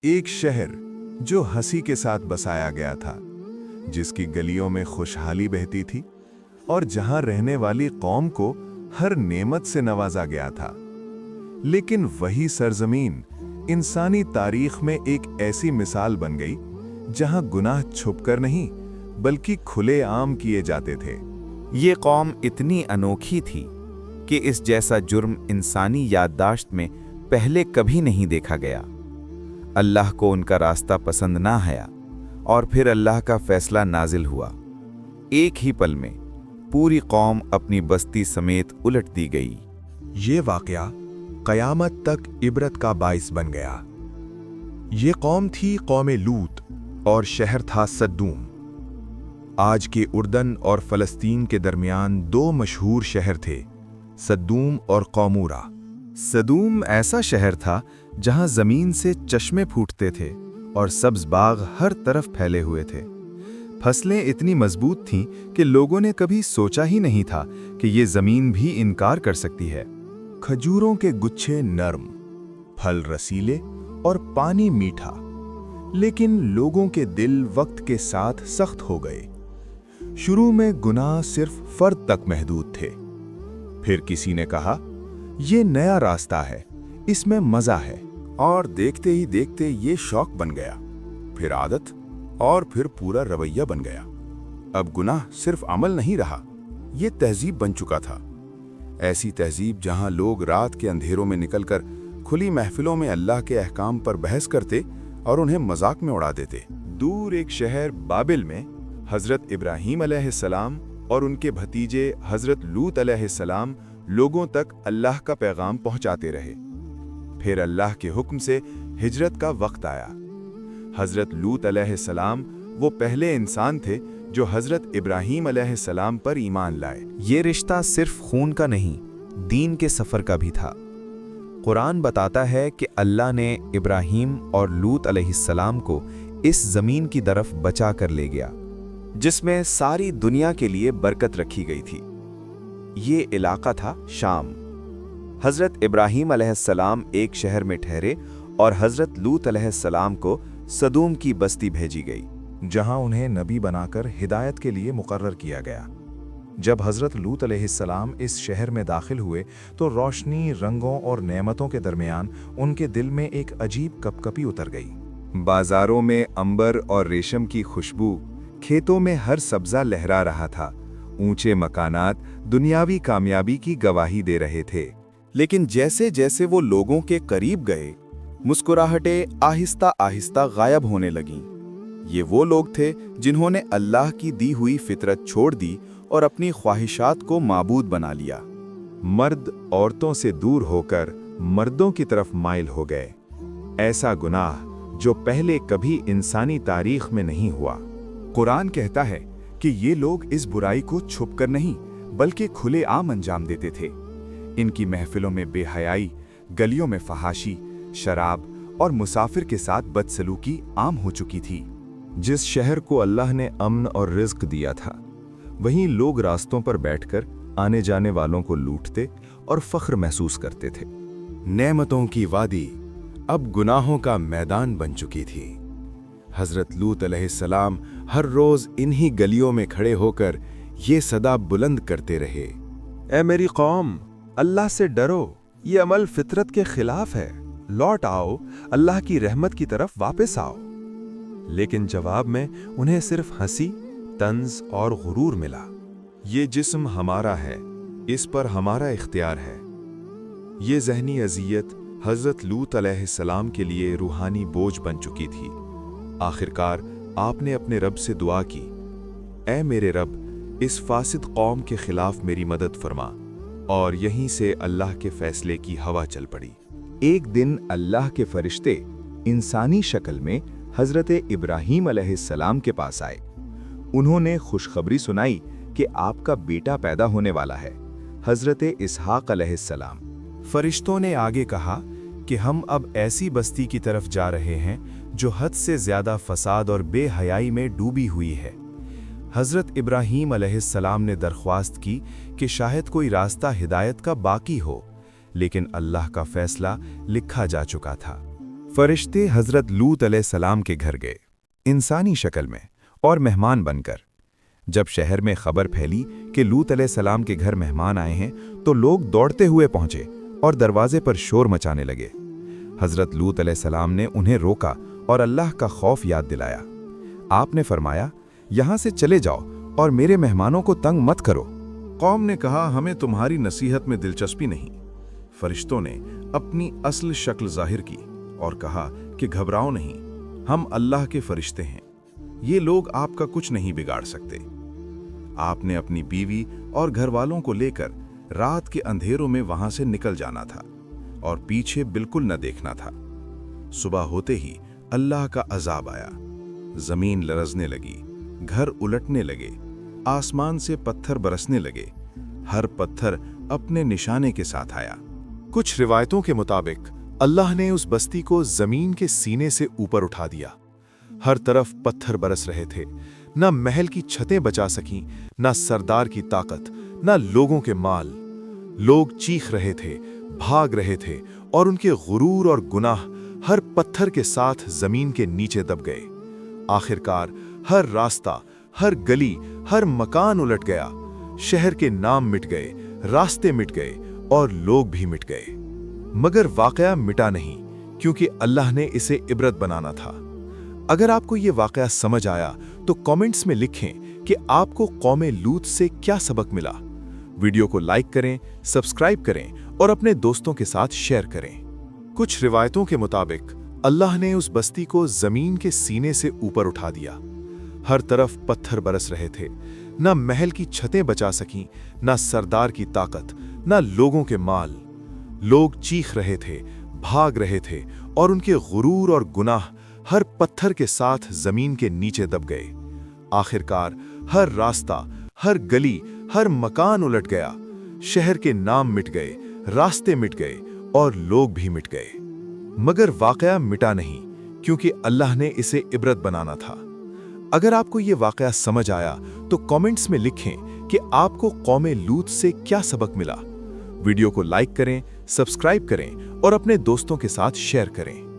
ایک شہر جو ہنسی کے ساتھ بسایا گیا تھا، جس کی گلیوں میں خوشحالی بہتی تھی اور جہاں رہنے والی قوم کو ہر نعمت سے نوازا گیا تھا۔ لیکن وہی سرزمین انسانی تاریخ میں ایک ایسی مثال بن گئی جہاں گناہ چھپ کر نہیں بلکہ کھلے عام کیے جاتے تھے۔ یہ قوم اتنی انوکھی تھی کہ اس جیسا جرم انسانی یادداشت میں پہلے کبھی نہیں دیکھا گیا۔ اللہ کو ان کا راستہ پسند نہ آیا اور پھر اللہ کا فیصلہ نازل ہوا۔ ایک ہی پل میں پوری قوم اپنی بستی سمیت الٹ دی گئی۔ یہ واقعہ قیامت تک عبرت کا باعث بن گیا۔ یہ قوم تھی قوم لوط اور شہر تھا سدوم۔ آج کے اردن اور فلسطین کے درمیان دو مشہور شہر تھے، سدوم اور قومورہ۔ سدوم ایسا شہر تھا جہاں زمین سے چشمے پھوٹتے تھے اور سبز باغ ہر طرف پھیلے ہوئے تھے۔ فصلیں اتنی مضبوط تھیں کہ لوگوں نے کبھی سوچا ہی نہیں تھا کہ یہ زمین بھی انکار کر سکتی ہے۔ کھجوروں کے گچھے نرم، پھل رسیلے اور پانی میٹھا، لیکن لوگوں کے دل وقت کے ساتھ سخت ہو گئے۔ شروع میں گناہ صرف فرد تک محدود تھے، پھر کسی نے کہا یہ نیا راستہ ہے، اس میں مزہ ہے، اور دیکھتے ہی دیکھتے یہ شوق بن گیا، پھر عادت اور پھر پورا رویہ بن گیا۔ اب گناہ صرف عمل نہیں رہا، یہ تہذیب بن چکا تھا۔ ایسی تہذیب جہاں لوگ رات کے اندھیروں میں نکل کر کھلی محفلوں میں اللہ کے احکام پر بحث کرتے اور انہیں مذاق میں اڑا دیتے۔ دور ایک شہر بابل میں حضرت ابراہیم علیہ السلام اور ان کے بھتیجے حضرت لوط علیہ السلام لوگوں تک اللہ کا پیغام پہنچاتے رہے۔ پھر اللہ کے حکم سے ہجرت کا وقت آیا۔ حضرت لوط علیہ السلام وہ پہلے انسان تھے جو حضرت ابراہیم علیہ السلام پر ایمان لائے۔ یہ رشتہ صرف خون کا نہیں، دین کے سفر کا بھی تھا۔ قرآن بتاتا ہے کہ اللہ نے ابراہیم اور لوط علیہ السلام کو اس زمین کی طرف بچا کر لے گیا جس میں ساری دنیا کے لیے برکت رکھی گئی تھی۔ یہ علاقہ تھا شام۔ حضرت ابراہیم علیہ السلام ایک شہر میں ٹھہرے اور حضرت لوط علیہ السلام کو سدوم کی بستی بھیجی گئی، جہاں انہیں نبی بنا کر ہدایت کے لیے مقرر کیا گیا۔ جب حضرت لوط علیہ السلام اس شہر میں داخل ہوئے تو روشنی، رنگوں اور نعمتوں کے درمیان ان کے دل میں ایک عجیب کپکپی اتر گئی۔ بازاروں میں عنبر اور ریشم کی خوشبو، کھیتوں میں ہر سبزہ لہرا رہا تھا، اونچے مکانات دنیاوی کامیابی کی گواہی دے رہے تھے۔ لیکن جیسے جیسے وہ لوگوں کے قریب گئے، مسکراہٹیں آہستہ آہستہ غائب ہونے لگیں۔ یہ وہ لوگ تھے جنہوں نے اللہ کی دی ہوئی فطرت چھوڑ دی اور اپنی خواہشات کو معبود بنا لیا۔ مرد عورتوں سے دور ہو کر مردوں کی طرف مائل ہو گئے۔ ایسا گناہ جو پہلے کبھی انسانی تاریخ میں نہیں ہوا۔ قرآن کہتا ہے کہ یہ لوگ اس برائی کو چھپ کر نہیں بلکہ کھلے عام انجام دیتے تھے۔ ان کی محفلوں میں بے حیائی، گلیوں میں فحاشی، شراب اور مسافر کے ساتھ بدسلوکی عام ہو چکی تھی۔ جس شہر کو اللہ نے امن اور رزق دیا تھا، وہیں لوگ راستوں پر بیٹھ کر آنے جانے والوں کو لوٹتے اور فخر محسوس کرتے تھے۔ نعمتوں کی وادی اب گناہوں کا میدان بن چکی تھی۔ حضرت لوط علیہ السلام ہر روز انہی گلیوں میں کھڑے ہو کر یہ صدا بلند کرتے رہے، اے میری قوم، اللہ سے ڈرو، یہ عمل فطرت کے خلاف ہے، لوٹ آؤ، اللہ کی رحمت کی طرف واپس آؤ۔ لیکن جواب میں انہیں صرف ہنسی، طنز اور غرور ملا۔ یہ جسم ہمارا ہے، اس پر ہمارا اختیار ہے۔ یہ ذہنی اذیت حضرت لوط علیہ السلام کے لیے روحانی بوجھ بن چکی تھی۔ آخرکار آپ نے اپنے رب سے دعا کی، اے میرے رب، اس فاسد قوم کے خلاف میری مدد فرما، اور یہیں سے اللہ کے فیصلے کی ہوا چل پڑی۔ ایک دن اللہ کے فرشتے انسانی شکل میں حضرت ابراہیم علیہ السلام کے پاس آئے۔ انہوں نے خوشخبری سنائی کہ آپ کا بیٹا پیدا ہونے والا ہے، حضرت اسحاق علیہ السلام۔ فرشتوں نے آگے کہا کہ ہم اب ایسی بستی کی طرف جا رہے ہیں جو حد سے زیادہ فساد اور بے حیائی میں ڈوبی ہوئی ہے۔ حضرت ابراہیم علیہ السلام نے درخواست کی کہ شاید کوئی راستہ ہدایت کا باقی ہو، لیکن اللہ کا فیصلہ لکھا جا چکا تھا۔ فرشتے حضرت لوط علیہ السلام کے گھر گئے، انسانی شکل میں اور مہمان بن کر۔ جب شہر میں خبر پھیلی کہ لوط علیہ السلام کے گھر مہمان آئے ہیں تو لوگ دوڑتے ہوئے پہنچے اور دروازے پر شور مچانے لگے۔ حضرت لوط علیہ السلام نے انہیں روکا اور اللہ کا خوف یاد دلایا۔ آپ نے فرمایا، یہاں سے چلے جاؤ اور میرے مہمانوں کو تنگ مت کرو۔ قوم نے کہا، ہمیں تمہاری نصیحت میں دلچسپی نہیں۔ فرشتوں نے اپنی اصل شکل ظاہر کی اور کہا کہ گھبراؤ نہیں، ہم اللہ کے فرشتے ہیں، یہ لوگ آپ کا کچھ نہیں بگاڑ سکتے۔ آپ نے اپنی بیوی اور گھر والوں کو لے کر رات کے اندھیروں میں وہاں سے نکل جانا تھا اور پیچھے بالکل نہ دیکھنا تھا۔ صبح ہوتے ہی اللہ کا عذاب آیا، زمین لرزنے لگی، گھر الٹنے لگے، آسمان سے پتھر برسنے لگے، ہر پتھر اپنے نشانے کے ساتھ آیا۔ کچھ روایتوں کے مطابق اللہ نے اس بستی کو زمین کے سینے سے اوپر اٹھا دیا۔ ہر طرف پتھر برس رہے تھے، نہ محل کی چھتیں بچا سکیں، نہ سردار کی طاقت، نہ لوگوں کے مال۔ لوگ چیخ رہے تھے، بھاگ رہے تھے، اور ان کے غرور اور گناہ ہر پتھر کے ساتھ زمین کے نیچے دب گئے۔ آخرکار ہر راستہ، ہر گلی، ہر مکان الٹ گیا، شہر کے نام مٹ گئے، راستے مٹ گئے اور لوگ بھی مٹ گئے۔ مگر واقعہ مٹا نہیں، کیونکہ اللہ نے اسے عبرت بنانا تھا۔ اگر آپ کو یہ واقعہ سمجھ آیا تو کامنٹس میں لکھیں کہ آپ کو قوم لوط سے کیا سبق ملا۔ ویڈیو کو لائک کریں، سبسکرائب کریں اور اپنے دوستوں کے ساتھ شیئر کریں۔ کچھ روایتوں کے مطابق اللہ نے اس بستی کو زمین کے سینے سے اوپر اٹھا دیا۔ ہر طرف پتھر برس رہے تھے، نہ محل کی چھتیں بچا سکیں، نہ سردار کی طاقت، نہ لوگوں کے مال۔ لوگ چیخ رہے تھے، بھاگ رہے تھے، اور ان کے غرور اور گناہ ہر پتھر کے ساتھ زمین کے نیچے دب گئے۔ آخرکار ہر راستہ، ہر گلی، ہر مکان الٹ گیا، شہر کے نام مٹ گئے، راستے مٹ گئے اور لوگ بھی مٹ گئے۔ مگر واقعہ مٹا نہیں، کیونکہ اللہ نے اسے عبرت بنانا تھا۔ اگر آپ کو یہ واقعہ سمجھ آیا تو کامنٹس میں لکھیں کہ آپ کو قوم لوط سے کیا سبق ملا۔ ویڈیو کو لائک کریں، سبسکرائب کریں اور اپنے دوستوں کے ساتھ شیئر کریں۔